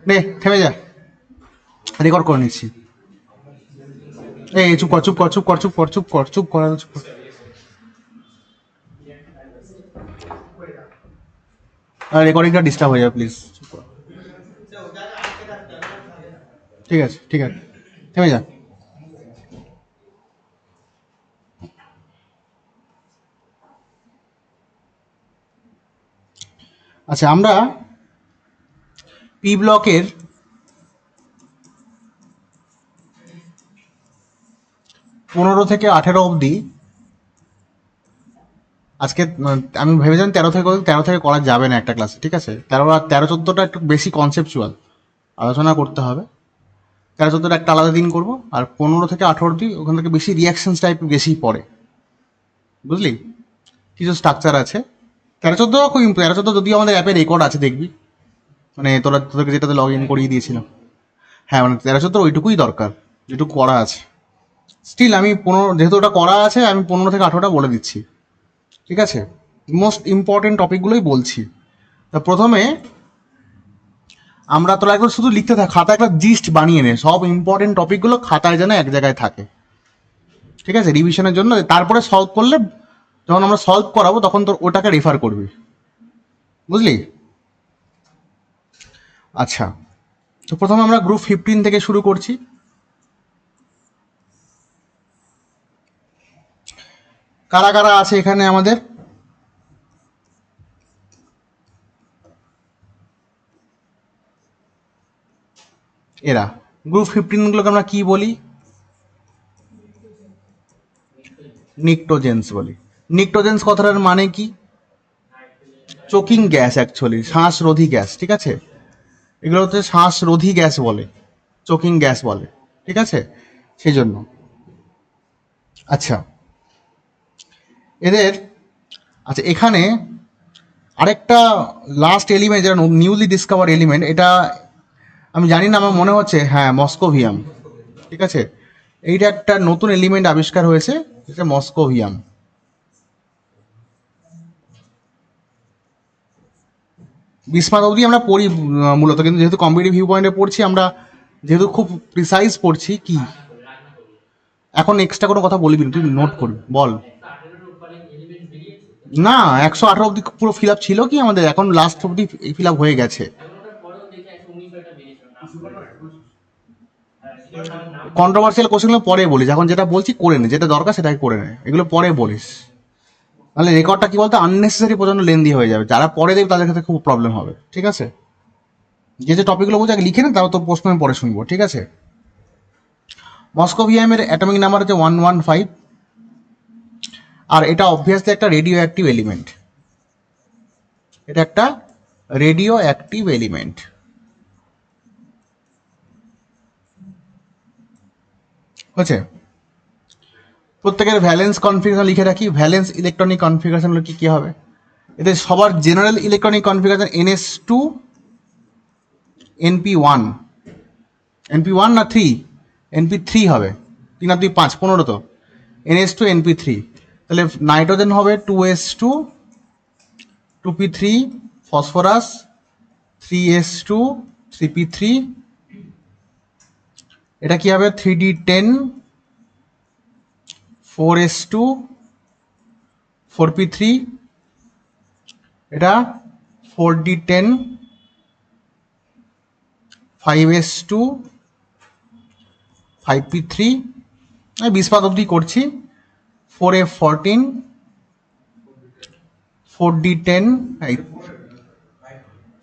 নে থেমে যা, রেকর্ড করে নিচ্ছি। এই চুপ কর চুপ কর চুপ কর চুপ কর চুপ কর চুপ কর চুপ কর। রেকর্ডিংটা ডিস্টার্ব হয়ে যাবে প্লিজ। ঠিক আছে ঠিক আছে, থেমে যা। আচ্ছা, আমরা পি ব্লকের 15 থেকে 18 অবধি আজকে আমি ভেবেছিলাম 13 থেকে করা যাবে না একটা ক্লাসে, ঠিক আছে। 13 আর 14টা একটু বেশি কনসেপচুয়াল আলোচনা করতে হবে। 13-14টা একটা আলাদা দিন করব, আর 15 থেকে 18 অবধি ওখান থেকে বেশি রিয়াকশনস টাইপ বেশি পড়ে, বুঝলি। কিছু স্ট্রাকচার আছে। 13-14 খুব 13-14 যদিও আমাদের অ্যাপে রেকর্ড আছে, দেখবি, মানে তোদেরকে যেটাতে লগ ইন করিয়ে দিয়েছিলাম। হ্যাঁ, মানে 13-14 ওইটুকুই দরকার যেটুকু করা আছে। স্টিল আমি 15, যেহেতু ওটা করা আছে, আমি 15 থেকে 18টা বলে দিচ্ছি, ঠিক আছে। মোস্ট ইম্পর্টেন্ট টপিকগুলোই বলছি। তা প্রথমে আমরা, তোরা একবার শুধু লিখতে থাক, খাতায় একটা জিস্ট বানিয়ে নে, সব ইম্পর্টেন্ট টপিকগুলো খাতায় যেন এক জায়গায় থাকে, ঠিক আছে, রিভিশনের জন্য। তারপরে সলভ করলে, যখন আমরা সলভ করাবো তখন তোর ওটাকে রেফার করবি, বুঝলি। আচ্ছা, তো প্রথমে আমরা গ্রুপ 15 থেকে শুরু করছি। কারা কারা আছে এখানে আমাদের? এরা গ্রুপ 15গুলোকে আমরা কি বলি? নিকটোজেন্স বলি। নিকটোজেন্স কথাটার মানে কি? চোকিং গ্যাস, অ্যাকচুয়ালি শ্বাসরোধী গ্যাস, ঠিক আছে। এগুলো হচ্ছে শ্বাসরোধী গ্যাস বলে, চোকিং গ্যাস বলে, ঠিক আছে, সেই জন্য। আচ্ছা, এদের, আচ্ছা এখানে আরেকটা লাস্ট এলিমেন্ট, যেটা নিউলি ডিসকভার এলিমেন্ট, এটা আমি জানি না, আমার মনে হচ্ছে হ্যাঁ মস্কোভিয়াম, ঠিক আছে। এইটা একটা নতুন এলিমেন্ট আবিষ্কার হয়েছে, এটা মস্কোভিয়াম। বিস্মাত অবধি আমরা পড়ি মূলত, কিন্তু যেহেতু কম্পিটিটিভ ভিউ পয়েন্টে পড়ছি আমরা, যেহেতু খুব প্রিসাইজ পড়ছি, কি এখন এক্সট্রা কোনো কথা বলবি না, তুই নোট করবি, বল। না, 118 অবধি পুরো ফিল আপ ছিল কি আমাদের, এখন লাস্ট অবধি ফিল আপ হয়ে গেছে। কন্ট্রোভার্সিয়াল কোশ্চেনগুলো পরে বলিস, এখন যেটা বলছি করে নে, যেটা দরকার সেটাই করে নে, এগুলো পরে বলিস। তাহলে রেকর্ডটা কি বলতো, আননেসেসারি পর্যন্ত লেন্দি হয়ে যাবে, যারা পরে দেবে তাদের ক্ষেত্রে খুব প্রবলেম হবে, ঠিক আছে। যে যে টপিকগুলো বলছে আগে লিখে নে, তারপর তো প্রশ্ন আমি পরে শুনবো, ঠিক আছে। মস্কোভিয়ামের অ্যাটমিক নাম্বার হচ্ছে 115, আর এটা অবভিয়াসলি একটা রেডিও অ্যাক্টিভ এলিমেন্ট। এটা একটা রেডিও অ্যাক্টিভ এলিমেন্ট। হচ্ছে, প্রত্যেকের ভ্যালেন্স কনফিগারেশন লিখে রাখি। ভ্যালেন্স ইলেকট্রনিক কনফিগারেশন হলো কি কি হবে? এদের সবার general electronic configuration NS2 NP1, NP1 না 3, NP3 হবে। 3 আর 2 5, 15 তো, NS2 NP3। তাহলে নাইট্রোজেন হবে 2s2 2p3, phosphorus 3s2 3p3, এটা কি হবে 3d10 4s2 4p3, এটা 4d10 5s2 5p3। আমি 20 পাক অবধি করছি। 4f14 4d10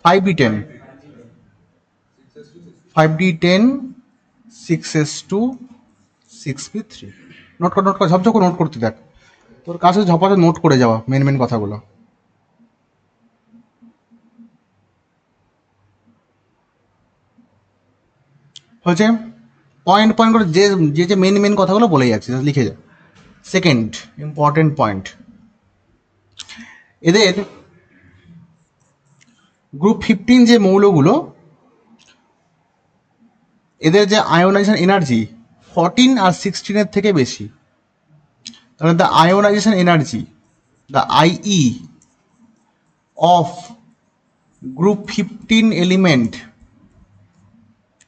5d10 5d10 6s2 6p3। Note কর নোট কর, ঝপঝপ নোট করতে দেখ, তোর কাছে ঝপাঝপ নোট করে যাওয়া মেন মেন কথাগুলো। হচ্ছে, পয়েন্ট পয়েন্ট করে যে যে যে মেন মেন কথাগুলো বলে যাচ্ছে লিখে যা। সেকেন্ড ইম্পর্টেন্ট পয়েন্ট, এদের গ্রুপ 15 যে মৌলগুলো, এদের যে আয়োনাইজেশন এনার্জি 14 আর 16 থেকে বেশি। তাহলে the ionization energy, the IE of group 15 element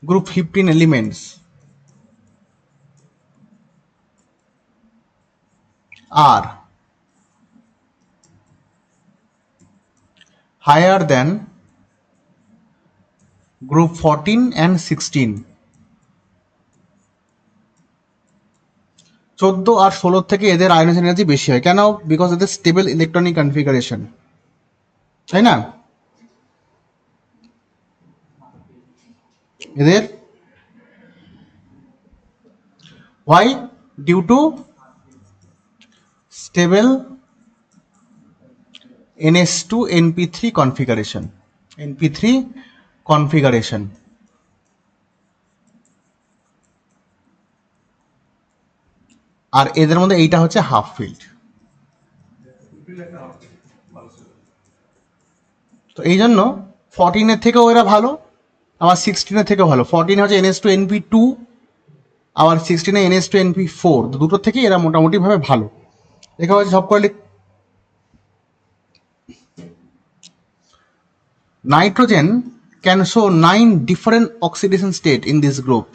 group 15 elements are higher than group 14 and 16, 14 আর 16 থেকে এদের আয়নাইজেশন এনার্জি বেশি হয় কেন? বিকজ এদের স্টেবল ইলেকট্রনিক কনফিগারেশন, তাই না? এদের why? due to stable ns2 np3 configuration, np3 configuration। আর এদের মধ্যে এইটা হচ্ছে হাফ ফিল্ড। তো এই জন্য 14-এর থেকেও এরা ভালো, আবার 16-এর থেকেও ভালো। 14 হচ্ছে ns2 np2, আবার 16-এ ns2 np4, দুটোর থেকেই এরা মোটামুটি ভাবে ভালো। দেখা হচ্ছে সব করে nitrogen can show 9 different oxidation state in this group.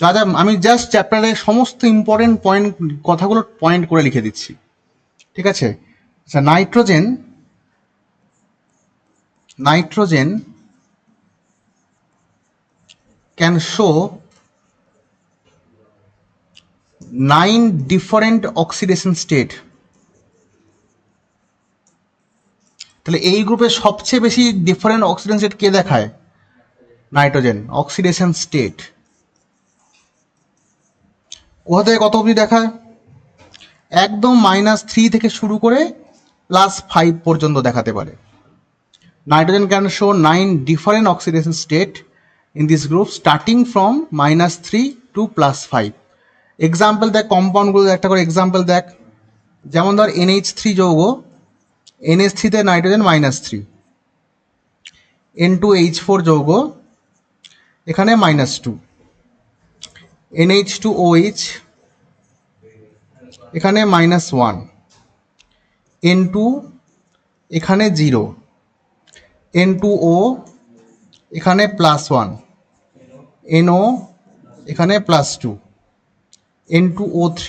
যা যা আমি জাস্ট চ্যাপ্টারের সমস্ত ইম্পর্টেন্ট পয়েন্ট কথাগুলো পয়েন্ট করে লিখে দিচ্ছি, ঠিক আছে? আচ্ছা, nitrogen can show 9 different oxidation state. তাহলে এই গ্রুপে সবচেয়ে বেশি ডিফারেন্ট অক্সিডেশন স্টেট কে দেখায়? নাইট্রোজেন। অক্সিডেশন স্টেট কোথা থেকে কত অবধি দেখায়? একদম -3 থেকে শুরু করে +5 পর্যন্ত দেখাতে পারে। Nitrogen can show 9 different oxidation state in this group starting from -3 to +5। Example দেখ, কম্পাউন্ডগুলো একটা করে এক্সাম্পল দেখ। যেমন ধর NH3 যৌগ, NH3-তে নাইট্রোজেন -3, N2H4 যৌগ, এখানে -2, NH2OH এখানে -1, N2 এখানে 0, N2O এখানে +1, NO এখানে +2, N2O3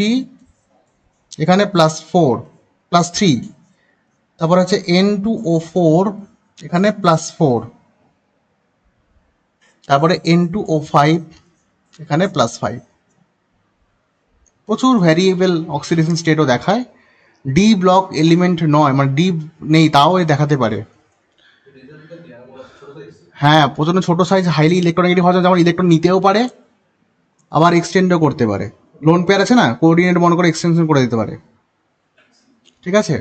এখানে +3, তারপর হচ্ছে N2O4 এখানে +4, তারপরে N2O5 এখানে +5। প্রচুর ভ্যারিয়েবল অক্সিডেশন স্টেটও দেখায়। ডি ব্লক এলিমেন্ট নয়, মানে ডি নেই, তাও দেখাতে পারে। হ্যাঁ, প্রচন্ড ছোট সাইজ, হাইলি ইলেকট্রোনেগেটিভ হওয়া, যেমন ইলেকট্রন নিতেও পারে আবার এক্সটেন্ডও করতে পারে। লোন পেয়ার আছে না, কোঅর্ডিনেট মনে করে এক্সটেনশন করে দিতে পারে, ঠিক আছে?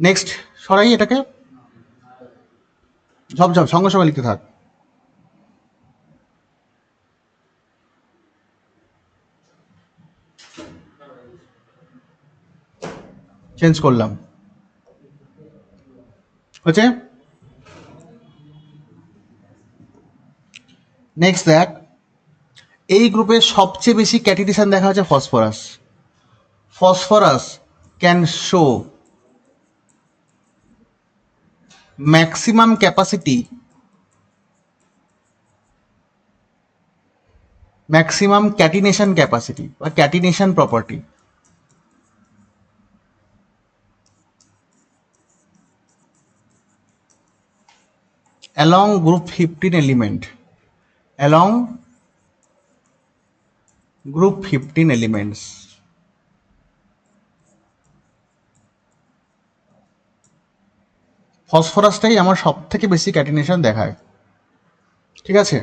নেক্সট সরাই এটাকে, ঝপঝপ সঙ্গে সঙ্গে লিখতে থাক। চেঞ্জ করলাম, হচ্ছে। নেক্সট দেখ, এই গ্রুপে সবচেয়ে বেশি ক্যাটিনেশন দেখা হচ্ছে phosphorus. Phosphorus can show maximum capacity, maximum catenation capacity বা catenation property along group 15 element, along group 15 elements। ফসফরাসটাই আমার সব থেকে বেশি ক্যাটিনেশন দেখায়, ঠিক আছে?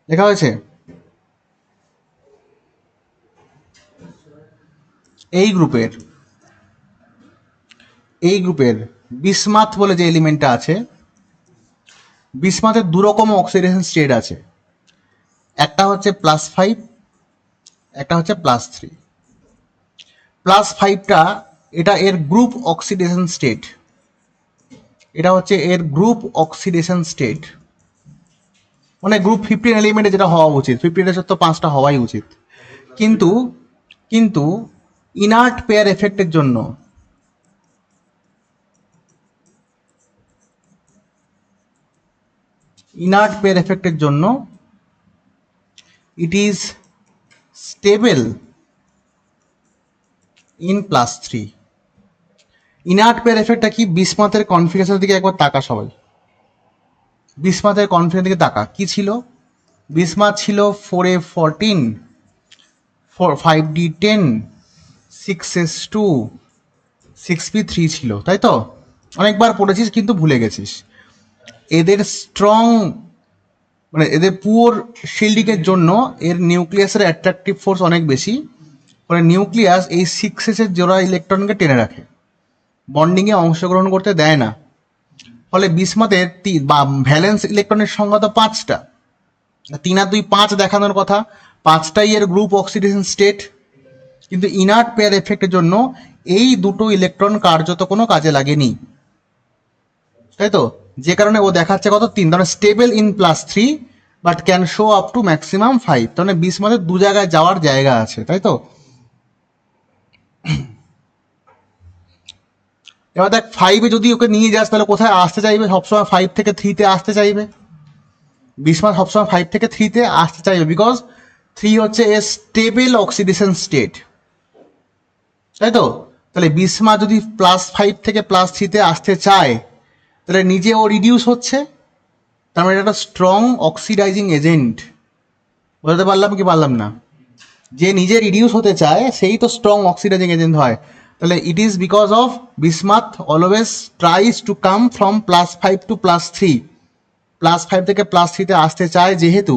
লেখা হয়েছে এই গ্রুপের বিসমাথ বলে যে এলিমেন্টটা আছে, বিসমাথের দুরকম অক্সিডেশন স্টেট আছে। একটা হচ্ছে +5, একটা হচ্ছে +3। +5টা এটা এর গ্রুপ অক্সিডেশন স্টেট, এটা হচ্ছে এর গ্রুপ অক্সিডেশন স্টেট, মানে গ্রুপ 15 এলিমেন্টে যেটা হওয়া উচিত। 15-এর তো 5টা হওয়াই উচিত, কিন্তু ইনার্ট পেয়ার এফেক্টের জন্য ইনার্ট পেয়ার এফেক্টের জন্য it is stable in +3। Inert pair এফেক্টটা কি? বিসমাথের কনফিগারেশনের দিকে একবার তাকা সবাই, বিসমাথের কনফিগারেশনের দিকে তাকা। কি ছিল? বিসমাথ ছিল 4A14, 5D10, 6S2, 6P3 ছিল, তাই তো? অনেকবার পড়েছিস কিন্তু ভুলে গেছিস। এদের স্ট্রং মানে এদের পুওর শিল্ডিংয়ের জন্য এর নিউক্লিয়াসের অ্যাট্রাকটিভ ফোর্স অনেক বেশি, মানে নিউক্লিয়াস এই 6S এর জোড়া ইলেকট্রনকে টেনে রাখে, বন্ডিংয়ে অংশগ্রহণ করতে দেয় না। ফলে বিসমাথের ভ্যালেন্স ইলেকট্রনের সংখ্যা তো 5টা, 3 আর 2 5 দেখানোর কথা, 5টাই এর গ্রুপ অক্সিডেশন স্টেট। কিন্তু ইনার্ট পেয়ার এফেক্টের জন্য এই দুটো ইলেকট্রন কার্যত কোনো কাজে লাগেনি, তাই তো? যে কারণে ও দেখাচ্ছে কত? 3। তাহলে stable in +3 but can show up to maximum 5। তাহলে বিসমাথের 2 জায়গায় যাওয়ার জায়গা আছে, তাই তো? এবার দেখ 5-এ যদি ওকে নিয়ে যাস তাহলে কোথায় আসতে চাইবে? সবসময় 5 থেকে 3-তে আসতে চাইবে। বিসমাথ সবসময় 5 থেকে 3-তে আসতে চাইবে, বিকজ 3 হচ্ছে এ স্টেবল অক্সিডেশন স্টেট, তাই তো? তাহলে বিসমাথ যদি +5 থেকে +3-তে আসতে চায় তাহলে নিজে ও রিডিউস হচ্ছে, তার মানে এটা একটা স্ট্রং অক্সিডাইজিং এজেন্ট। বুঝতে পারলাম কি পারলাম না? যে নিজে রিডিউস হতে চায় সেই তো স্ট্রং অক্সিডাইজিং এজেন্ট হয়। তাহলে it is because of bismuth always tries to come from +5 to +3, +5 থেকে +3-তে আসতে চায় যেহেতু,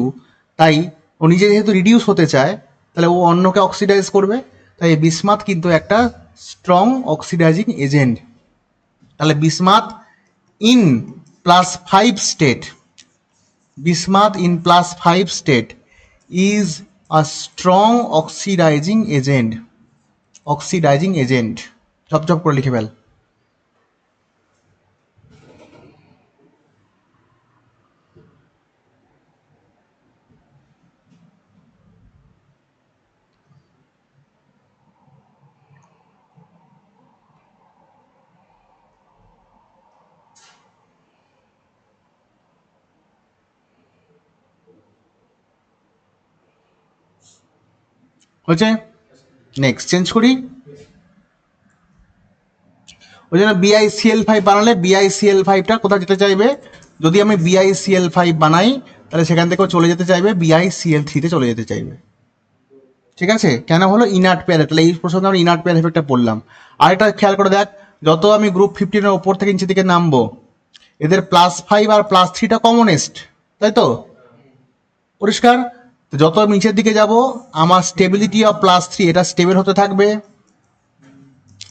তাই ও নিজে যেহেতু রিডিউস হতে চায় তাহলে ও অন্যকে অক্সিডাইজ করবে। তাই বিসমাথ কিন্তু একটা স্ট্রং অক্সিডাইজিং এজেন্ট। তাহলে bismuth in +5 state, Bismuth in +5 state is a strong oxidizing agent. Oxidizing agent. ঝপঝপ করে লিখে ফেল। হচ্ছে? নেক্সট চেঞ্জ করি। ওই জন্য BiCl5 বানালে BiCl5টা কোথায় যেতে চাইবে? যদি আমি BiCl5 বানাই তাহলে সেখান থেকেও চলে যেতে চাইবে BiCl3-তে চলে যেতে চাইবে। ঠিক আছে? কেন হলো? Inert pair. তাহলে এই প্রসঙ্গে আমরা ইনার্ট পেয়ার এফেক্টটা পড়লাম। আরেকটা খেয়াল করে দেখ, যত আমি গ্রুপ 15-এর ওপর থেকে নিচের দিকে নামবো এদের +5 আর +3টা কমনেস্ট, তাই তো? পরিষ্কার? যত আমি নিচের দিকে যাব আমার স্টেবিলিটি অফ +3 এটা স্টেবল হতে থাকবে,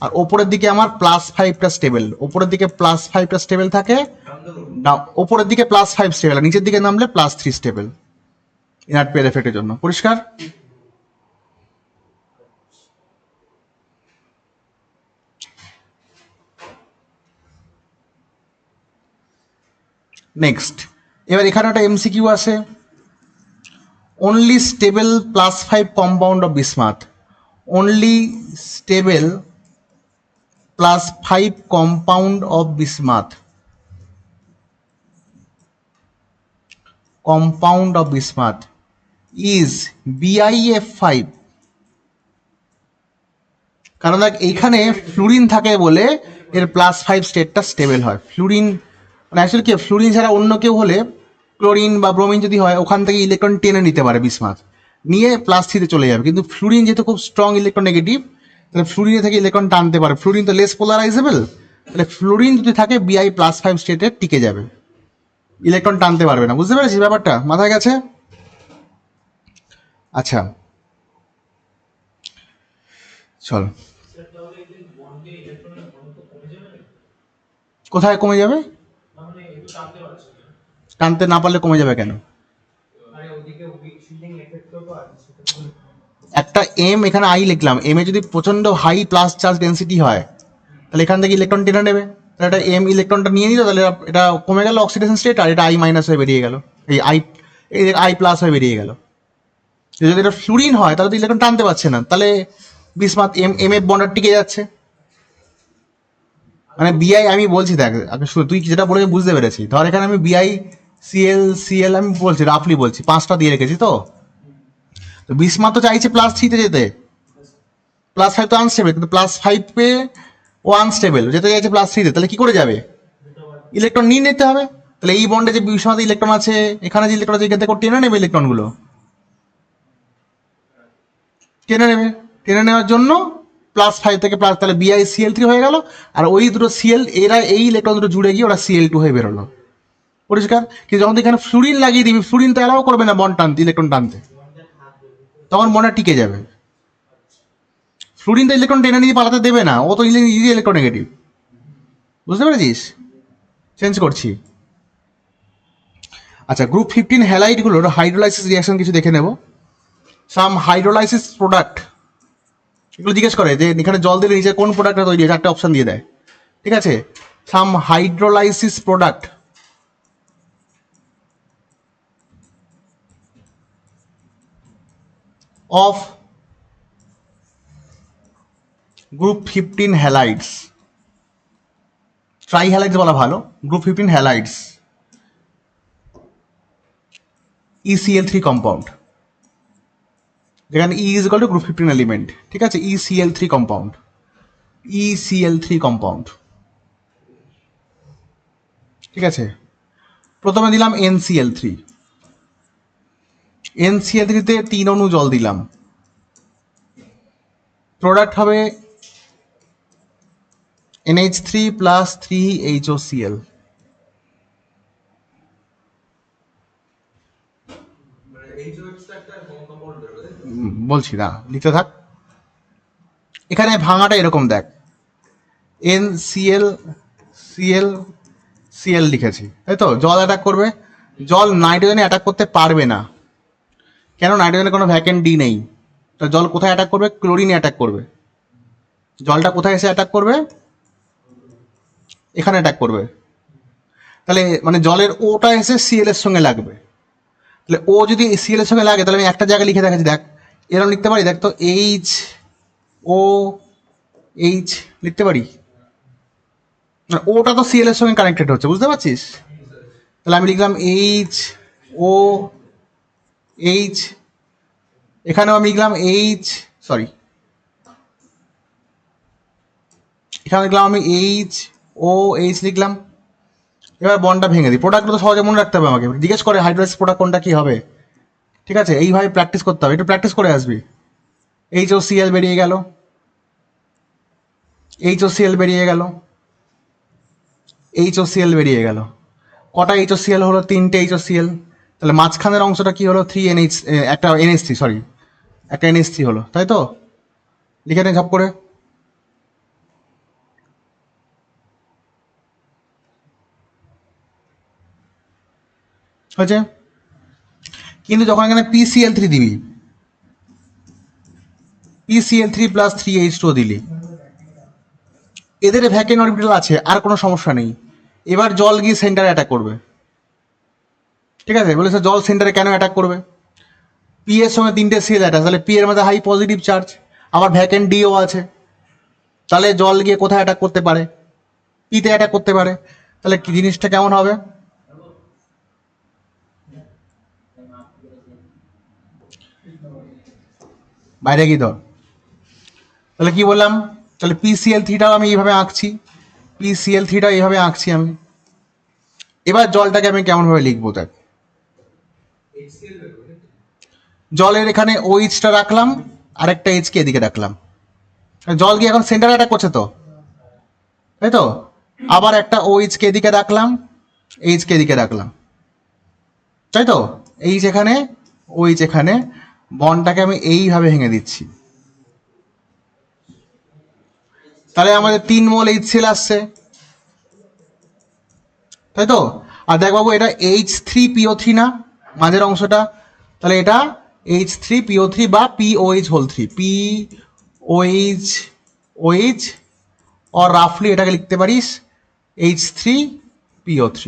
আর ওপরের দিকে আমার +5টা স্টেবল, ওপরের দিকে +5টা স্টেবল থাকে না, ওপরের দিকে +5 স্টেবল, নিচের দিকে নামলে +3 স্টেবল ইনার্ট পেয়ার এফেক্টের জন্য। পরিষ্কার? নেক্সট, এবার এখানে একটা MCQ আছে। only stable +5 compound of bismuth, only stable +5 compound of bismuth, compound of bismuth is BiF5। কারণ দেখ এইখানে ফ্লুরিন থাকে বলে এর +5 স্টেটটা স্টেবল হয়। ফ্লুরিন মানে অ্যাকচুয়ালি কি, ফ্লুরিন ছাড়া অন্য কেউ হলে, ক্লোরিন বা ব্রোমিন যদি হয়, ওখান থেকে ইলেকট্রন টেনে নিতে পারে বিসমাথ, নিয়ে +3-তে চলে যাবে। কিন্তু ফ্লুরিন যেহেতু খুব স্ট্রং ইলেকট্রোনেগেটিভ, তাহলে ফ্লুরিনে থেকে ইলেকট্রন টানতে পারে। ফ্লুরিন তো লেস পোলারাইজেবল, তাহলে ফ্লুরিন যদি থাকে Bi+5 স্টেটে টিকে যাবে, ইলেকট্রন টানতে পারবে না। বুঝতে পেরেছিস ব্যাপারটা? মাথায় গেছে? আচ্ছা চল, কোথায় কমে যাবে? টানতে না পারলে কমে যাবে কেন? একটা এম এখানে আই লিখলাম, এম এ যদি প্রচন্ড হাই প্লাস চার্জ ডেন্সিটি হয় তাহলে এখান থেকে ইলেকট্রন টেনে নেবে, তাহলে এটা এম ইলেকট্রনটা নিয়ে নিল, তাহলে এটা কমে গেল অক্সিডেশন স্টেট, আর এটা I- হয়ে বেরিয়ে গেল, এই I+ হয়ে বেরিয়ে গেল। যদি এটা ফ্লুরিন হয় তাহলে তো ইলেকট্রন টানতে পারছে না, তাহলে বিসমাথ এম বন্ডার টিকে যাচ্ছে। মানে বিআই আমি বলছি দেখ, তুই যেটা বলে বুঝতে পেরেছি। ধর এখানে আমি সিএল সিএল আমি বলছি, রাফলি বলছি, 5টা দিয়ে রেখেছি। তো বিসমার্ক তো চাইছে +3 যেতে, +5 তো আনস্টেবল, কিন্তু +5 ও আনস্টেবল, যেতে চাইছে +3 তাহলে কি করে যাবে? ইলেকট্রন নিয়ে নিতে হবে। তাহলে এই বন্ডে যে বিসমার্কে ইলেকট্রন আছে, এখানে যে ইলেকট্রন আছে, এখান থেকে টেনে নেবে ইলেকট্রনগুলো, টেনে নেবে। টেনে নেওয়ার জন্য +5 থেকে প্লাস, তাহলে BiCl3 হয়ে গেল। আর ওই দুটো সিএল, এরা এই ইলেকট্রন দুটো জুড়ে গিয়ে ওরা Cl2 হয়ে বেরোলো। পরিষ্কার? কিন্তু যখন এখানে ফ্লুরিন লাগিয়ে দিবি, ফ্লুরিন তো অ্যালাও করবে না বন্ড টানতে, ইলেকট্রন টানতে, তখন বন্ডটা টিকে যাবে। ফ্লুরিন তো ইলেকট্রন টেনে নিয়ে পালাতে দেবে না, ও তো ইলেকট্রোনেগেটিভ। বুঝতে পেরেছিস? চেঞ্জ করছি। আচ্ছা, গ্রুপ 15 হ্যালাইডগুলোর হাইড্রোলাইসিস রিয়াকশন কিছু দেখে নেব। সাম হাইড্রোলাইসিস প্রোডাক্ট, এগুলো জিজ্ঞেস করে যে এখানে জল দিলে নিচে কোন প্রোডাক্টটা তৈরি হয়, 4টে অপশন দিয়ে দেয়। ঠিক আছে? Some hydrolysis product of group 15 halides, tri halides বলা ভালো, গ্রুপ 15 হ্যালাইডস, ECl3 কম্পাউন্ড, যেখানে E is equal to group 15 element. ঠিক আছে? ECl3 compound, ECl3 compound. ঠিক আছে? প্রথমে দিলাম NCl3, NCl3-তে 3 অণু জল দিলাম, প্রোডাক্ট হবে NH3 প্লাস 3HOCl। বলছি না, লিখতে থাক। এখানে ভাঙাটা এরকম দেখ, NCl Cl Cl লিখেছি, তাই তো? জল অ্যাটাক করবে, জল নাইট্রোজেনে অ্যাটাক করতে পারবে না। কেন? নাইট্রোজেনে কোনো ভ্যাকেন্ট ডি নেই। তো জল কোথায় অ্যাটাক করবে? ক্লোরিনে অ্যাটাক করবে। জলটা কোথায় এসে অ্যাটাক করবে? এখানে অ্যাটাক করবে। তাহলে মানে জলের ওটা এসে সিএল এর সঙ্গে লাগবে। তাহলে ও যদি সিএল এর সঙ্গে লাগে, তাহলে আমি একটা জায়গায় লিখে দেখাচ্ছি, দেখ এরকম লিখতে পারি, দেখ তো, HOH লিখতে পারি। ওটা তো সিএল এর সঙ্গে কানেক্টেড হচ্ছে, বুঝতে পারছিস? তাহলে আমি লিখলাম HOH, এখানেও আমি লিখলাম সরি, এখানে লিখলাম আমি HOH লিখলাম। এবার বন্ডটা ভেঙে দিই। প্রোডাক্টগুলো তো সহজে মনে রাখতে হবে আমাকে, জিজ্ঞেস করে হাইড্রোলাইসিস প্রোডাক্ট কোনটা কী হবে। ঠিক আছে? এইভাবে প্র্যাকটিস করতে হবে, একটু প্র্যাকটিস করে আসবি। HOCl বেরিয়ে গেল, HOCl বেরিয়ে গেল, HOCl বেরিয়ে গেল। কটা HOCl হলো? 3টে HOCl। তাহলে মাঝখানের অংশটা কি হলো? 3NH, একটা NH3, সরি, একটা NH3 হলো, তাই তো? লিখে নে ঝপ করে। হয়েছে? কিন্তু যখন এখানে PCl3 দিবি, PCl3 প্লাস 3H2 দিলি, এদের ভ্যাকেন্ট অরবিটাল আছে, আর কোনো সমস্যা নেই। এবার জল গিয়ে সেন্টারে অ্যাটাক করবে। ঠিক আছে? বলেছে জল সেন্টারে কেন অ্যাটাক করবে? পি এর সঙ্গে 3টে সিএল অ্যাটাচ, তাহলে পি এর মধ্যে হাই পজিটিভ চার্জ, আবার ভ্যাকেন্ট ডিও আছে, তাহলে জল গিয়ে কোথায় অ্যাটাক করতে পারে? পিতে অ্যাটাক করতে পারে। তাহলে কি জিনিসটা কেমন হবে? বাইরে কি ধর। তাহলে কি বললাম? তাহলে PCl3টাও আমি এইভাবে আঁকছি, PCl3টাও এইভাবে আঁকছি আমি। এবার জলটাকে আমি কেমনভাবে লিখবো দেখ। জলের এখানে OH-টা রাখলাম, আরেকটা এইচকে এদিকে রাখলাম। জল গিয়ে এখন সেন্টারে অ্যাটাক করছে তো, তাই তো? আবার একটা OH-কে এদিকে রাখলাম, এইচকে এদিকে রাখলাম, তাই তো? এইচ এখানে, OH এখানে, বন্ডটাকে আমি এইভাবে ভেঙে দিচ্ছি। তাহলে আমাদের 3 মোল HCl আসছে, তাই তো? আর দেখ বাবু, এটা H3PO3 না, মাঝের অংশটা? তাহলে এটা H3PO3 বা POH3, POH, or রাফলি এটাকে লিখতে পারিস H3PO3।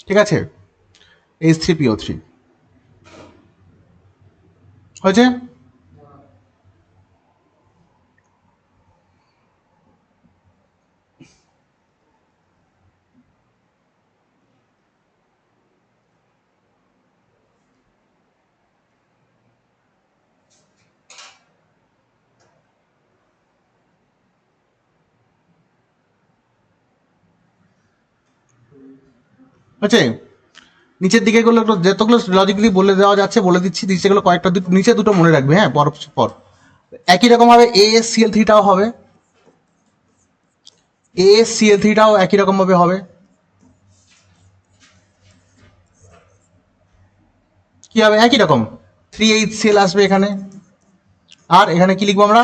ঠিক আছে? H3PO3 হয়েছে? হচ্ছে নিচের দিকে গুলো যতগুলো লজিক্যালি বলে দেওয়া যাচ্ছে বলে দিচ্ছি, নিচেগুলো কয়েকটা নিচে দুটো মনে রাখবে, হ্যাঁ, পর পর। একই রকম ভাবে AsCl3টাও হবে, AsCl3টাও একই রকম ভাবে হবে। কি হবে? একই রকম 3HCl আসবে এখানে। আর এখানে কি লিখবো আমরা?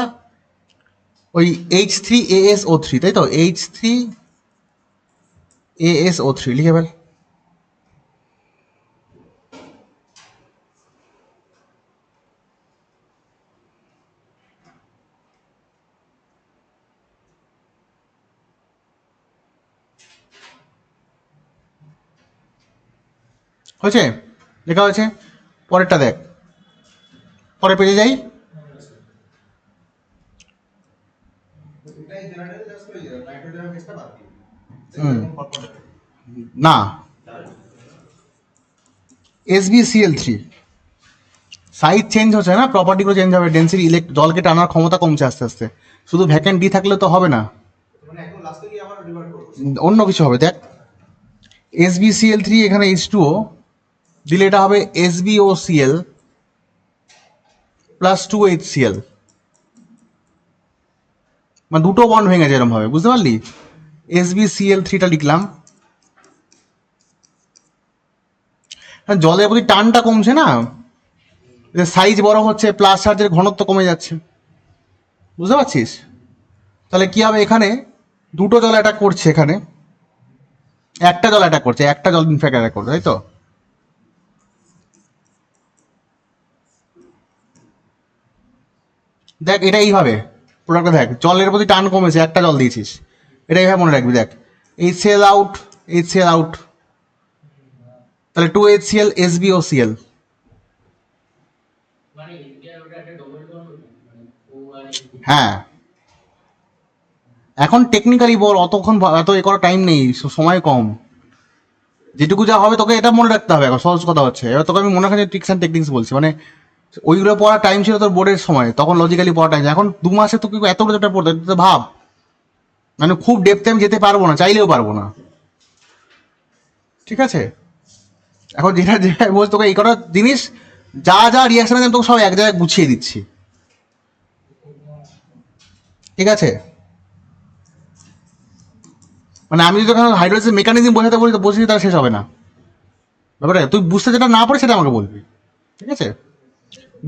ওই H3AsO3, তাই তো, H3AsO3 লিখে ফেল। হয়েছে? লেখা হয়েছে। পরেরটা দেখ, পরে পেজে যাই। না, SbCl3 সাইজ চেঞ্জ হচ্ছে না, প্রপার্টিগুলো চেঞ্জ হবে, ডেন্সিটি, জলকে টানার ক্ষমতা কমছে আস্তে আস্তে। শুধু ভ্যাকেন্ট ডি থাকলে তো হবে না, অন্য কিছু হবে। দেখ, SbCl3 এখানে H2O দিলে এটা হবে SbOCl প্লাস 2HCl, মানে দুটো বন্ড ভেঙে যায় এরকম হবে, বুঝতে পারলি? SbCl3টা লিখলাম। জলের প্রতি টানটা কমছে না, সাইজ বড় হচ্ছে, প্লাস চার্জের ঘনত্ব কমে যাচ্ছে, বুঝতে পারছিস? তাহলে কি হবে? এখানে দুটো জল অ্যাটাক করছে, এখানে একটা জল অ্যাটাক করছে, একটা জল ইনফ্যাক্ট অ্যাটাক করছে, তাই তো? দেখ এটা এইভাবে প্রোডাক্টটা, দেখ জলের প্রতি টান কমেছে, একটা জল দিয়েছিস, এটা এইভাবে মনে রাখবি। দেখ HCl আউট, HCl আউট, তাহলে 2HCl SbOCl। হ্যাঁ, এখন টেকনিক্যালি বল, অতক্ষণ এত এ করার টাইম নেই, সময় কম, যেটুকু যা হবে তোকে এটা মনে রাখতে হবে। এখন সহজ কথা হচ্ছে, এবার তোকে আমি মনে রাখার ট্রিক্স অ্যান্ড টেকনিক্স বলছি, মানে ওইগুলো পড়ার টাইম ছিল তোর বোর্ডের সময়, তখন লজিক্যালি পড়ার টাইম। এখন 2 মাসে তুই এতগুলো চ্যাপ্টার পড়তে, তুই তো ভাব, মানে খুব ডেপথে আমি যেতে পারবো না, চাইলেও পারবো না, ঠিক আছে? এখন যেটা যেটা বলছি তোকে, এই কটা জিনিস যা যা রিয়াকশন আছে আমি তোকে সব এক জায়গায় গুছিয়ে দিচ্ছি, ঠিক আছে? মানে আমি যদি তোকে হাইড্রোলিসিস মেকানিজম বোঝাতে বলি, তো বলছি তাহলে শেষ হবে না ব্যাপারটা। তুই বুঝতে যেটা না পারিস সেটা আমাকে বলবি, ঠিক আছে?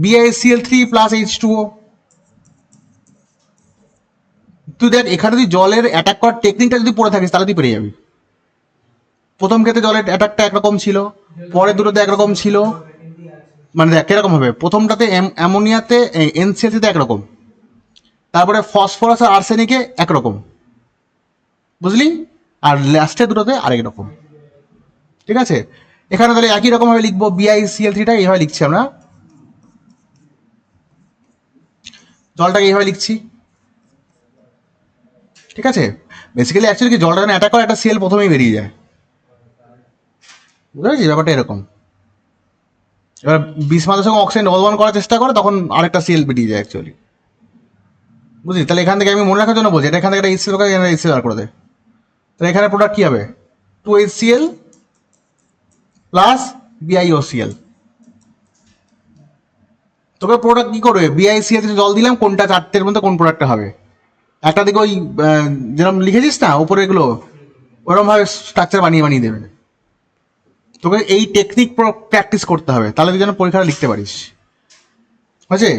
BiCl3 প্লাস H2O, তুই দেখ এখানে তুই জলের অ্যাটাক করার টেকনিকটা যদি পড়ে থাকিস তাহলে তুই পেরে যাবি। প্রথম ক্ষেত্রে জলের অ্যাটাকটা একরকম ছিল, পরের দুটোতে একরকম ছিল, মানে দেখ কিরকম হবে, প্রথমটাতে অ্যামোনিয়াতে NCl3তে একরকম, তারপরে ফসফরাস আর আর্সেনিকে একরকম, বুঝলি? আর লাস্টে দুটোতে আরেক রকম, ঠিক আছে? এখানে তাহলে একই রকম ভাবে লিখবো, BiCl3টা এইভাবে লিখছি আমরা, জলটাকে এইভাবে লিখছি, ঠিক আছে? বেসিক্যালি অ্যাকচুয়ালি কি, জলটা যখন অ্যাটাক করে একটা সেল প্রথমেই বেরিয়ে যায়, বুঝতে পেরেছি ব্যাপারটা এরকম। এবার বিস্মাদের সঙ্গে অক্সিজেন ডবল করার চেষ্টা করে, তখন আরেকটা সেল বেরিয়ে যায় অ্যাকচুয়ালি, বুঝলি? তাহলে এখান থেকে আমি মনে রাখার জন্য বলছি, এটা এখান থেকে একটা HCl এখানে HCl বার করে দেয়, তাহলে এখানে প্রোডাক্ট কি হবে? 2HCl plus BiOCl। তোকে প্রোডাক্ট কি করবে? BiCl জল দিলাম, কোনটা চারটের মধ্যে কোন প্রোডাক্টটা হবে? একটা দিকে ওই যেরকম লিখেছিস না উপরে এগুলো, ওরকম ভাবে স্ট্রাকচার বানিয়ে বানিয়ে দেবে। তোকে এই টেকনিক প্র্যাকটিস করতে হবে, তাহলে তুই যেন পরীক্ষাটা লিখতে পারিস, বুঝছে?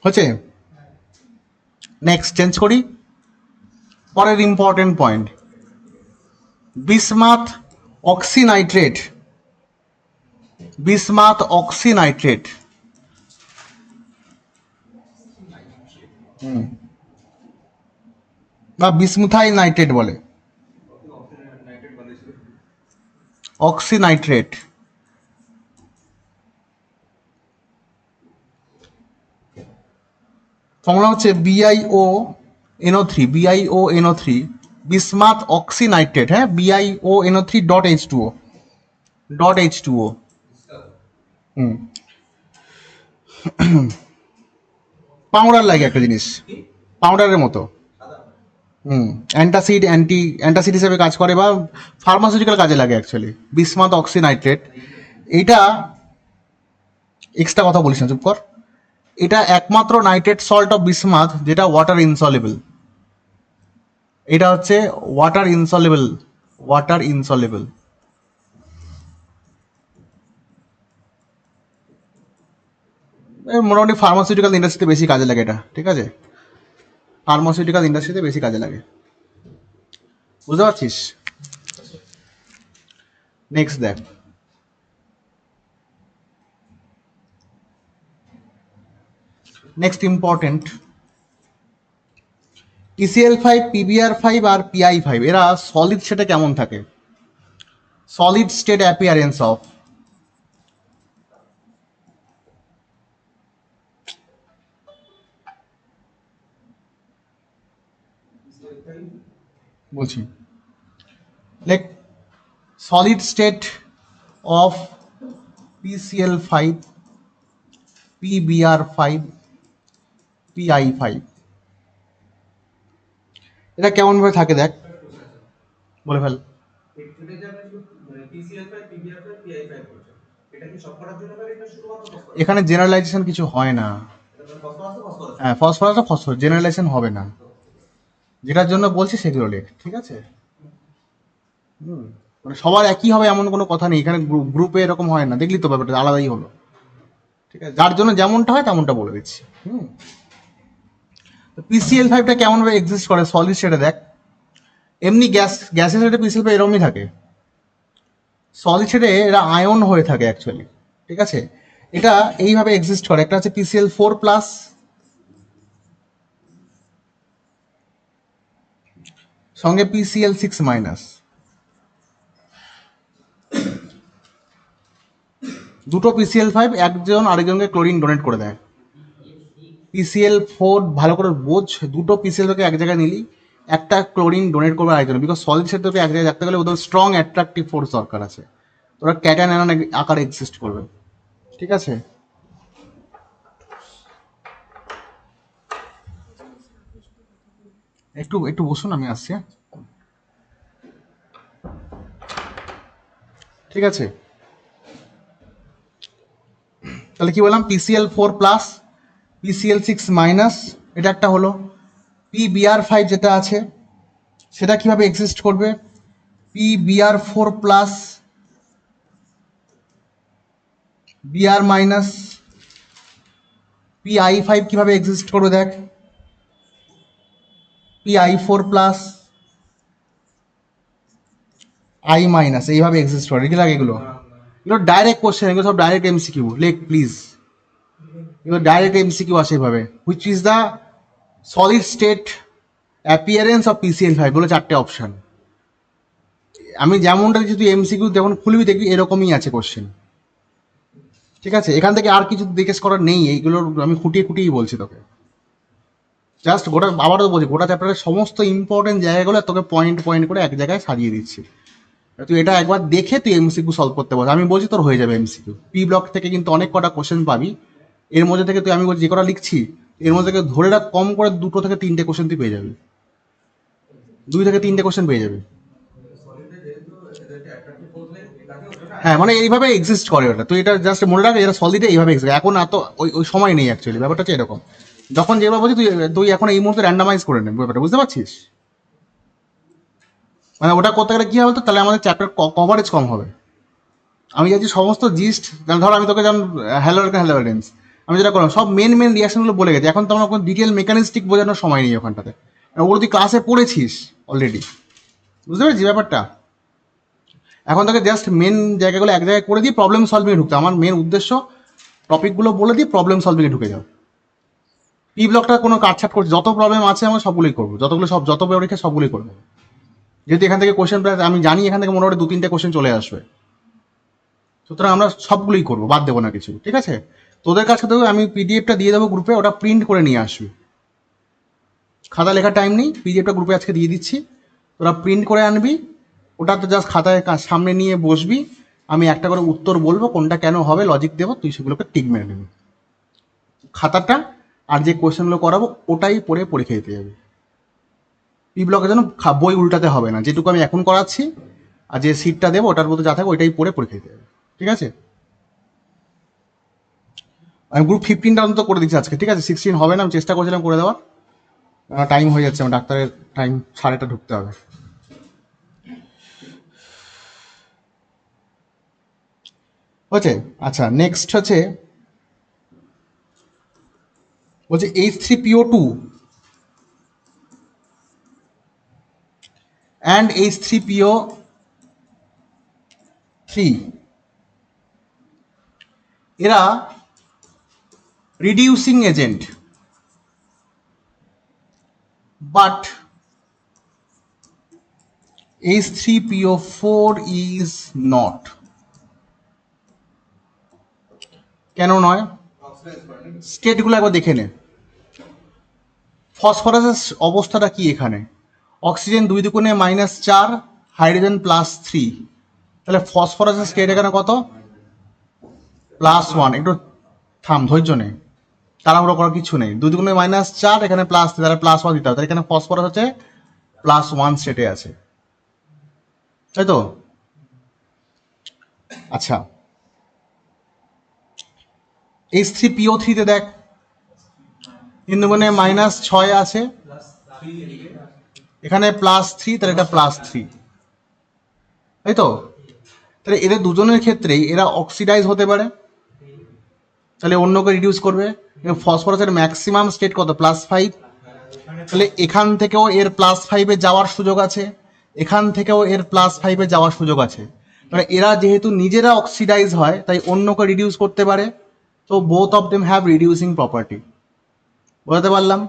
হচ্ছে, নেক্সট চেঞ্জ করি, পরের ইম্পর্টেন্ট পয়েন্ট, বিসমাথ অক্সিনাইট্রেট, বিসমাথ অক্সিনাইট্রেট, বা বিসমুথাইল নাইট্রেট বলে, অক্সিনাইট্রেট। ফর্মুলা হচ্ছে BiO NO3 বিসমাথ অক্সিনাইট্রেট, হ্যাঁ, BiO NO3 .H2O. হুম, পাউডার লাগে একটা জিনিস, পাউডারের মতো। অ্যান্টাসিড হিসেবে কাজ করে বা ফার্মাসিউটিক্যাল কাজে লাগে অ্যাকচুয়ালি, বিসমাথ অক্সিনাইট্রেট। এটা এক্সট্রা কথা বলিস না, চুপ কর। এটা একমাত্র নাইট্রেট সল্ট অফ বিসমাথ যেটা ওয়াটার ইনসলিবল। এটা হচ্ছে ওয়াটার ইনসলিবল। মোটামুটি ফার্মাসিউটিক্যাল ইন্ডাস্ট্রিতে বেশি কাজে লাগে এটা, ঠিক আছে, ফার্মাসিউটিক্যাল ইন্ডাস্ট্রিতে বেশি কাজে লাগে, বুঝতে পারছিস? নেক্সট দেখ, নেক্সট ইম্পর্টেন্ট, PCl5, PBr5 আর PI5 এরা সলিড স্টেটে কেমন থাকে? সলিড স্টেট অ্যাপিয়ারেন্স অফ, বলছি like solid state of PCl5, PBr5, PI5 এটা কেমন ভাবে থাকে দেখ, বলে ফেল। এখানে জেনারেলাইজেশন কিছু হয় না, হ্যাঁ, ফসফরাস ফসফরাস জেনারেলাইজেশন হবে না, যেটার জন্য বলছি সেগুলো লেখ, ঠিক আছে? মানে সবার একই হবে এমন কোনো কথা নেই, এখানে গ্রুপে এরকম হয় না, দেখলি তো ব্যাপারটা আলাদাই হলো, ঠিক আছে? যার জন্য যেমনটা হয় তেমনটা বলে দিচ্ছি। PCl5টা কেমন ভাবে এক্সিস্ট করে সলিড স্টেটে দেখ, এমনি গ্যাসের স্টেটে PCl5 এরকমই থাকে, সলিড স্টেটে এরা আয়ন হয়ে থাকে অ্যাকচুয়ালি, ঠিক আছে? এটা এইভাবে এক্সিস্ট করে, একটা হচ্ছে PCl4+, সঙ্গে PCl6-, দুটো PCl5 একজন আরেকজনকে ক্লোরিন ডোনেট করে দেয়। PCl4 ভালো করে বোঝ, দুটো PCl এক জায়গায় নিলি, একটা ক্লোরিন ডোনেট করবে আরেকজন, বিকজ সলিড স্টেট তোকে এক জায়গায় রাখতে গেলে ওদের স্ট্রং অ্যাট্রাকটিভ ফোর্স দরকার আছে, ওরা ক্যাটায়ন অ্যানায়ন আকারে এক্সিস্ট করবে, ঠিক আছে? একটু একটু বসুন, আমি আসছি, হ্যাঁ? ঠিক আছে, তাহলে কি বললাম, PCl4+, PCl6-, এটা একটা হলো। PBr5 যেটা আছে সেটা কিভাবে এক্সিস্ট করবে, PBr4+, Br-, PI5 কিভাবে এক্সিস্ট করবে দেখ, PI4+, I-, এইভাবে এক্সিস্ট করে, কি লাগে এগুলো? এগুলো ডাইরেক্ট কোশ্চেন, এগুলো সব ডাইরেক্ট MCQ, লেখ প্লিজ, এগুলো ডাইরেক্ট MCQ আসে এভাবে। Which is the solid state appearance of PCl5, বলে 4টে অপশন, আমি যেমনটা দিচ্ছি তুই MCQ যখন খুলবি দেখবি এরকমই আছে কোশ্চেন, ঠিক আছে? এখান থেকে আর কিছু জিজ্ঞেস করার নেই, এইগুলো আমি খুঁটিয়ে খুঁটিয়েই বলছি তোকে, জাস্ট গোটা, আবারও বলছি, গোটা চ্যাপ্টারের সমস্ত ইম্পর্টেন্ট জায়গাগুলো তোকে পয়েন্ট পয়েন্ট করে এক জায়গায় সাজিয়ে দিচ্ছি, তুই এটা একবার দেখে তুই MCQ সলভ করতে পারবি, আমি বলছি তোর হয়ে যাবে MCQ। P ব্লক থেকে কিন্তু অনেক কটা কোশ্চেন পাবি, এর মধ্যে থেকে তুই, আমি বলছি যে কটা লিখছি এর মধ্যে থেকে ধরে রাখ কম করে 2 থেকে 3টে কোশ্চেন তুই পেয়ে যাবি, 2 থেকে 3টে কোশ্চেন পেয়ে যাবি। হ্যাঁ, মানে এইভাবে এক্সিস্ট করে ওটা, তুই এটা জাস্ট মনে রাখ, এরা সলিডে এইভাবে এক্সিস্ট, এখন এত ওই ওই সময় নেই অ্যাকচুয়ালি, ব্যাপারটা হচ্ছে এরকম, যখন যেভাবে বলছি তুই তুই এখন এই মুহূর্তে র্যান্ডামাইজ করে নে ব্যাপারটা, বুঝতে পারছিস? মানে ওটা করতে গেলে কি হবে তো, তাহলে আমাদের চ্যাপ্টার কভারেজ কম হবে। আমি যাচ্ছি সমস্ত জিস্ট, ধর আমি তোকে যেমন হ্যালোরেন্স আমি যেটা করলাম, সব মেন রিয়াকশনগুলো বলে গেছি, এখন তো আমার কোনো ডিটেল মেকানিস্টিক বোঝানোর সময় নেই ওখানটাতে, ওগুলো তুই ক্লাসে পড়েছিস অলরেডি, বুঝতে পেরেছি ব্যাপারটা? এখন তোকে জাস্ট মেন জায়গাগুলো এক জায়গায় করে দিয়ে প্রবলেম সলভিংয়ে ঢুকতে, আমার মেন উদ্দেশ্য টপিকগুলো বলে দিয়ে প্রবলেম সলভিংয়ে ঢুকে যাও। পি ব্লকটা কোনো কাটছাট করছে, যত প্রবলেম আছে আমরা সবগুলোই করবো, যত পরীক্ষা সবগুলোই করবো, যেহেতু এখান থেকে কোশ্চেন প্রায় আমি জানি এখান থেকে মোটামুটি 2-3টে কোশ্চেন চলে আসবে, সুতরাং আমরা সবগুলোই করবো, বাদ দেবো না কিছু, ঠিক আছে? তোদের কাছে তো আমি PDFটা দিয়ে দেবো গ্রুপে, ওটা প্রিন্ট করে নিয়ে আসবি, খাতা লেখার টাইম নেই, পিডিএফটা গ্রুপে আজকে দিয়ে দিচ্ছি, তোরা প্রিন্ট করে আনবি, ওটা তো জাস্ট খাতায় সামনে নিয়ে বসবি, আমি একটা করে উত্তর বলবো, কোনটা কেন হবে লজিক দেবো, তুই সেগুলোকে টিক মেরে নেবি। খাতাটা আর যে কোয়েশ্চেনগুলো করাবো ওটাই পড়ে পরীক্ষা দিতে যাবে। পি ব্লকের জন্য বই উল্টাতে হবে না, যেটুকু আমি এখন করাচ্ছি আর যে সিটটা দেবো ওটার মধ্যে যা থাকবে ওইটাই পড়ে পরীক্ষা দিতে যাবে, ঠিক আছে? আমি গ্রুপ 15টা অন্তত করে দিচ্ছি আজকে, ঠিক আছে? 16 হবে না, আমি চেষ্টা করছিলাম করে দেওয়ার, টাইম হয়ে যাচ্ছে, আমার ডাক্তারের টাইম 8:30 ঢুকতে হবে। হচ্ছে আচ্ছা, নেক্সট হচ্ছে বলছে H3PO2 and H3PO3 এরা reducing agent, but H3PO4 is not। কেন নয়? স্টেটগুলো একবার দেখে নে। ফসফরাসের অবস্থাটা কি এখানে? অক্সিজেন 2 দুগুণে -4, হাইড্রোজেন +3, তাহলে ফসফরাসের স্টেট এখানে কত? +1। একটু থাম, ধৈর্য নেই, তাড়াহুড়ো করার কিছু নেই। 2 দুগুণে -4, এখানে +3, তাহলে +1 দিতে হবে, তাহলে এখানে ফসফরাস হচ্ছে +1 স্টেটে আছে, তাই তো? আচ্ছা, H3PO3 তে দেখ 3 দুগুণে -6 আছে, এখানে +3, তাহলে এটা +3, তাই তো? তাহলে এদের দুজনের ক্ষেত্রেই এরা অক্সিডাইজ হতে পারে, তাহলে অন্যকে রিডিউস করবে। ফসফরাসের ম্যাক্সিমাম স্টেট কত? +5, তাহলে এখান থেকেও এর +5-এ যাওয়ার সুযোগ আছে, এখান থেকেও এর +5-এ যাওয়ার সুযোগ আছে, মানে এরা যেহেতু নিজেরা অক্সিডাইজ হয় তাই অন্যকে রিডিউস করতে পারে, তো both of them have reducing property. বোঝাতে পারলাম?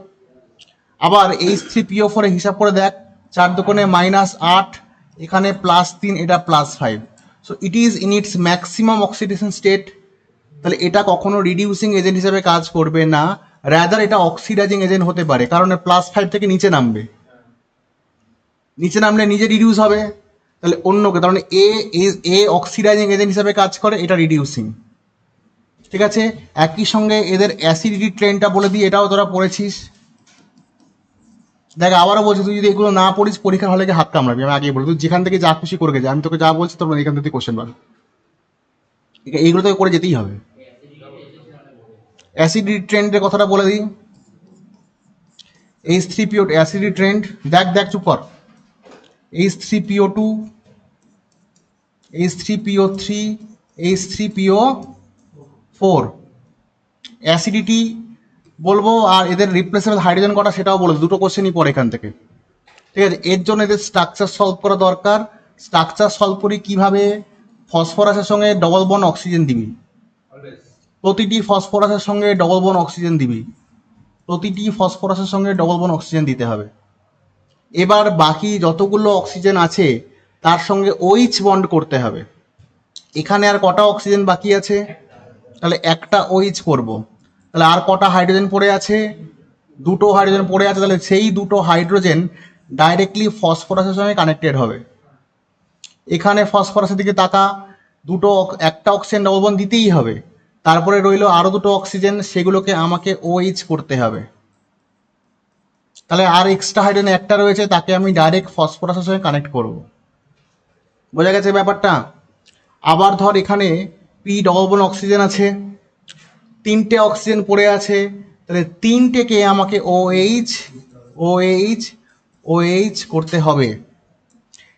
আবার H3PO4 এর হিসাব করে দেখ, 4 দুগুণে -8, এখানে +3, এটা +5, so it is in it's maximum oxidation state, তাহলে এটা কখনো রিডিউসিং এজেন্ট হিসেবে কাজ করবে না, রাদার এটা অক্সিডাইজিং এজেন্ট হতে পারে, কারণ +5 থেকে নিচে নামবে, নিচে নামলে নিজে রিডিউস হবে, তাহলে অন্যকে, তার মানে এ অক্সিডাইজিং এজেন্ট হিসেবে কাজ করে, এটা রিডিউসিং, ঠিক আছে? একই সঙ্গে এদের অ্যাসিডিটি ট্রেনটা বলে দিই, এটাও তোরা পড়েছিস। দেখ আবারও বলছি, তুই যদি এগুলো না পড়িস পরীক্ষার হলে গিয়ে হাত কামড়াবি, আমি আগেই বলি, তুই যেখান থেকে যা খুশি করে গেছে, আমি তোকে যা বলছি তোর এখান থেকে কোশ্চেন পাবি, এইগুলো তোকে করে যেতেই হবে। অ্যাসিডিটি ট্রেন্ডের কথাটা বলে দিই, H3PO অ্যাসিডিটি ট্রেন্ড, দেখ চুপ কর। H3PO2, H3PO3, H3PO4, অ্যাসিডিটি বলবো, আর এদের রিপ্লেসেবল হাইড্রোজেন কটা সেটাও বলবো, দুটো কোশ্চেনই পড়ে এখান থেকে, ঠিক আছে? এর জন্য এদের স্ট্রাকচার সলভ করা দরকার। স্ট্রাকচার সলভ করি কিভাবে? ফসফরাসের সঙ্গে ডবল বন্ড অক্সিজেন দিবি, প্রতিটি ফসফরাসের সঙ্গে ডবল বন্ড অক্সিজেন দিবি, প্রতিটি ফসফরাসের সঙ্গে ডবল বন্ড অক্সিজেন দিতে হবে। এবার বাকি যতগুলো অক্সিজেন আছে তার সঙ্গে OH বন্ড করতে হবে। এখানে আর কটা অক্সিজেন বাকি আছে? তাহলে একটা OH করব, তাহলে আর কটা হাইড্রোজেন পড়ে আছে? দুটো হাইড্রোজেন পড়ে আছে, তাহলে সেই দুটো হাইড্রোজেন ডাইরেক্টলি ফসফরাসের সঙ্গে কানেক্টেড হবে। এখানে ফসফরাসের দিকে তাকা, একটা অক্সিজেন ডবল বন্ড দিতেই হবে, তারপরে রইলো আরো দুটো অক্সিজেন, সেগুলোকে আমাকে OH করতে হবে, তাহলে আর এক্সট্রা হাইড্রোজেন একটা রয়েছে, তাকে আমি ডাইরেক্ট ফসফরাসের সঙ্গে কানেক্ট করব। বোঝা গেছে ব্যাপারটা? আবার ধর এখানে পি ডবল বন্ড অক্সিজেন আছে, 3টে অক্সিজেন পড়ে আছে, তাহলে 3টেকে আমাকে OH করতে হবে।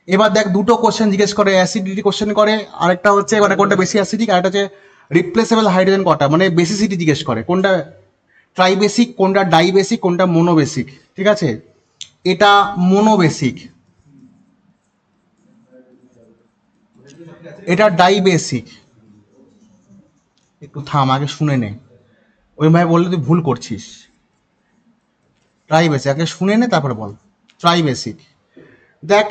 এবার দেখ দুটো কোশ্চেন জিজ্ঞেস করে, অ্যাসিডিটি কোশ্চেন করে, আরেকটা হচ্ছে মানে কোনটা বেশি অ্যাসিডিক, আরেকটা হচ্ছে রিপ্লেসেবল হাইড্রোজেন কটা, মানে বেসিসিটি জিজ্ঞেস করে, কোনটা ট্রাইবেসিক, কোনটা ডাইবেসিক, কোনটা মোনোবেসিক, ঠিক আছে? এটা মোনোবেসিক, এটা ডাইবেসিক। একটু থাম, আগে শুনে নে, ওই ভাই বললে তুই ভুল করছিস। ট্রাইবেসিক, আগে শুনে নে তারপরে বল। ট্রাইবেসিক, দেখ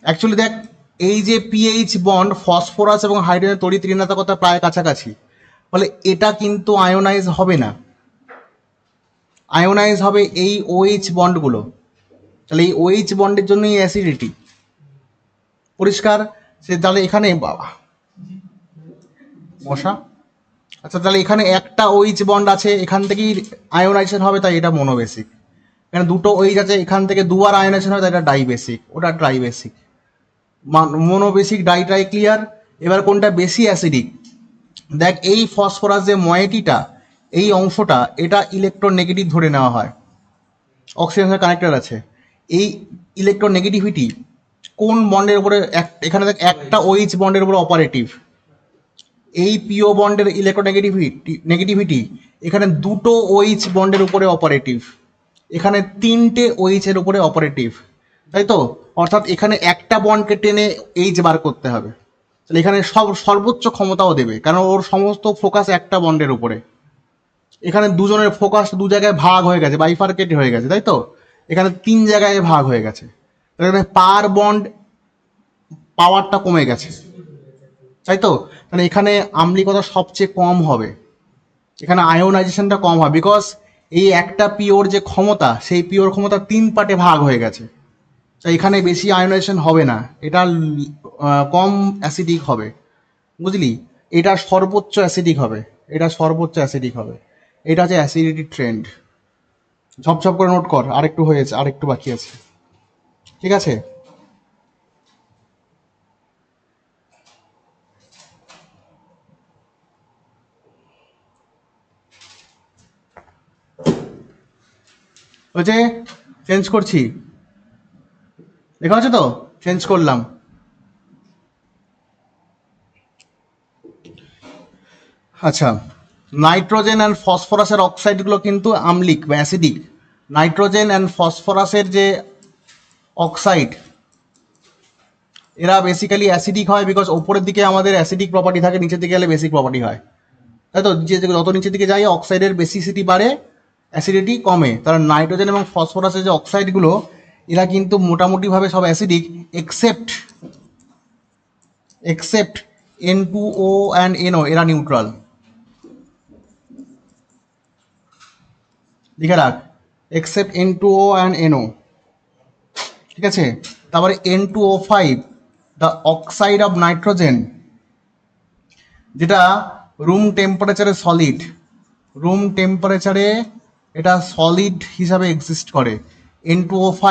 অ্যাকচুয়ালি দেখ, এই যে পিএইচ বন্ড ফসফরাস এবং হাইড্রোজেন তড়িৎ ঋণাত্মকতা প্রায় কাছাকাছি, ফলে এটা কিন্তু আয়োনাইজ হবে না, আয়োনাইজ হবে এই OH বন্ডগুলো, তাহলে এই OH বন্ডের জন্যই অ্যাসিডিটি। পরিষ্কার? সে তাহলে এখানে বাবা মশা, আচ্ছা তাহলে এখানে একটা OH বন্ড আছে, এখান থেকেই আয়োনাইজেশন হবে, তাই এটা মনোবেসিক। এখানে দুটো OH আছে, এখান থেকে দুবার আয়োনাইজেশন হবে, তাই এটা ডাইবেসিক, ওটা ট্রাইবেসিক। মনোবেসিক ডাই ট্রাই ক্লিয়ার। এবার কোনটা বেশি অ্যাসিডিক? দেখ এই ফসফরাস যে ময়েটিটা, এই অংশটা, এটা ইলেকট্রোনেগেটিভ ধরে নেওয়া হয়, অক্সিজেনের কানেক্টর আছে। এই ইলেকট্রোনেগেটিভিটি কোন বন্ডের উপরে? এখানে দেখ একটা OH বন্ডের উপরে অপারেটিভ। এই পিও বন্ডের নেগেটিভিটি এখানে দুটো OH বন্ডের উপরে অপারেটিভ, এখানে তিনটে OH এর উপরে অপারেটিভ, তাই তো? অর্থাৎ এখানে একটা বন্ডকে টেনে H বার করতে হবে, তাহলে এখানে সর্বোচ্চ ক্ষমতাও দেবে, কারণ ওর সমস্ত ফোকাস একটা বন্ডের উপরে। এখানে দুজনের ফোকাস দু জায়গায় ভাগ হয়ে গেছে, বাইফার্কেট হয়ে গেছে, তাই তো? এখানে তিন জায়গায় ভাগ হয়ে গেছে, এখানে পার বন্ড পাওয়ারটা কমে গেছে, তাই তো? মানে এখানে আম্লিকতা সবচেয়ে কম হবে, এখানে আয়োনাইজেশনটা কম হয়, বিকজ এই একটা পিওর যে ক্ষমতা, সেই পিওর ক্ষমতা তিন পার্টে ভাগ হয়ে গেছে, তাই এখানে বেশি আয়োনাইজেশন হবে না, এটা কম অ্যাসিডিক হবে, বুঝলি? এটা সর্বোচ্চ অ্যাসিডিক হবে, এটা সর্বোচ্চ অ্যাসিডিক হবে। এটা হচ্ছে অ্যাসিডিটি ট্রেন্ড। ঝপঝপ করে নোট কর, আরেকটু হয়েছে, আরেকটু বাকি আছে, ঠিক আছে? হচ্ছে চেঞ্জ করছি, দেখা হচ্ছে তো? চেঞ্জ করলাম। আচ্ছা, নাইট্রোজেন অ্যান্ড ফসফরাসের অক্সাইডগুলো কিন্তু আম্লিক বা অ্যাসিডিক। নাইট্রোজেন অ্যান্ড ফসফরাসের যে অক্সাইড, এরা বেসিক্যালি অ্যাসিডিক হয়, বিকজ ওপরের দিকে আমাদের অ্যাসিডিক প্রপার্টি থাকে, নিচের দিকে গেলে বেসিক প্রপার্টি হয়, তাই তো? যত নিচের দিকে যাই অক্সাইডের বেসিসিটি বাড়ে, অ্যাসিডিটি কমে। তার নাইট্রোজেন এবং ফসফরাসের যে অক্সাইডগুলো, এরা কিন্তু মোটামুটিভাবে সব acidic, except N2O and NO, এরা নিউট্রাল। লিখে রাখ, এক্সেপ্ট N2O অ্যান্ড NO, ঠিক আছে? তারপরে N2O5, the oxide of nitrogen, যেটা রুম টেম্পারেচারে সলিড, রুম টেম্পারেচারে এটা সলিড হিসাবে এক্সিস্ট করে। N2O5,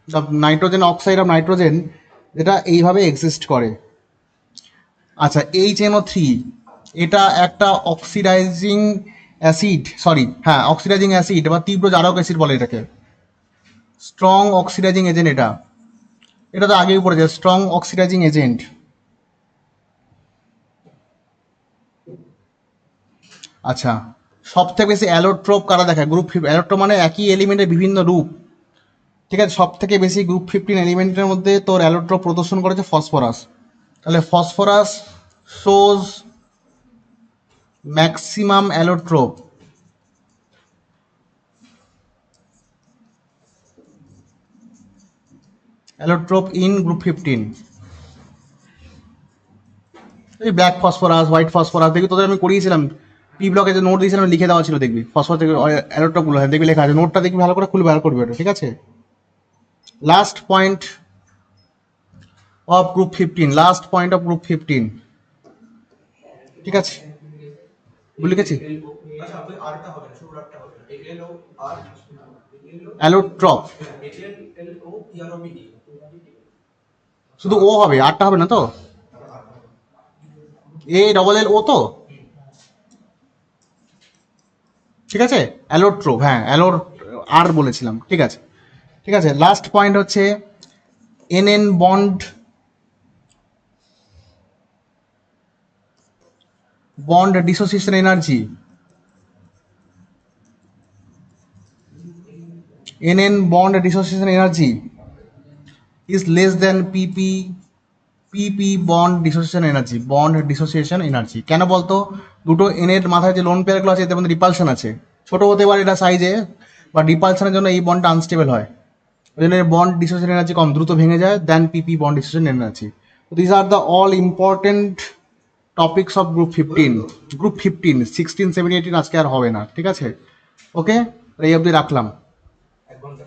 the nitrogen oxide of nitrogen, যেটা এইভাবে এক্সিস্ট করে। আচ্ছা, HNO3, এটা একটা অক্সিডাইজিং অ্যাসিড, অক্সিডাইজিং অ্যাসিড বা তীব্র জারক অ্যাসিড বলে এটাকে, স্ট্রং অক্সিডাইজিং এজেন্ট। এটা তো আগেই পড়েছে, স্ট্রং অক্সিডাইজিং এজেন্ট। আচ্ছা, সব থেকে বেশি অ্যালোট্রোপ কারা দেখায়? গ্রুপ 15। অ্যালোট্রোপ মানে একই এলিমেন্টের বিভিন্ন রূপ, ঠিক আছে? সব থেকে বেশি গ্রুপ 15 এলিমেন্টের মধ্যে তোর অ্যালোট্রোপ প্রদর্শন করেছে ফসফরাস। তাহলে phosphorus shows maximum allotrope, in group 15। এই ব্ল্যাক ফসফরাস, হোয়াইট ফসফরাস, দেখবি তোদের আমি করিয়েছিলাম পি ব্লকে যে নোট দিয়েছিলাম, লিখে দেওয়া ছিল, দেখবি ফসফরাস থেকে অ্যালোট্রোপগুলো, হ্যাঁ দেখবি লেখা আছে, নোটটা দেখবি ভালো করে, খুলে বার করবি ওটা, ঠিক আছে? লাস্ট পয়েন্ট অফ গ্রুপ 15, ঠিক আছে? লিখেছি অ্যালোট্রপ, শুধু ও হবে, আরটা হবে না তো? ALL তো, ঠিক আছে? অ্যালোট্রোপ, হ্যাঁ অ্যালোর আর বলেছিলাম, ঠিক আছে? ঠিক আছে, লাস্ট পয়েন্ট হচ্ছে NN bond dissociation energy, NN bond dissociation energy is less than PP bond dissociation energy। কেন বলতো? দুটো N এর মাথায় যে লোন পেয়ারগুলো আছে, এদের মধ্যে রিপালশন আছে, ছোট হতে পারে এটা সাইজে, বা রিপালশনের জন্য এই বন্ডটা আনস্টেবল হয়, ওই জন্য বন্ড ডিসোসিয়েশন এনার্জি কম, দ্রুত ভেঙে যায় দেন PP bond dissociation energy. This are the all important topics of group 15। 16, 17, 18 আজকে আর হবে না, ঠিক আছে? ওকে, এই অবধি রাখলাম। 1 ঘন্টা।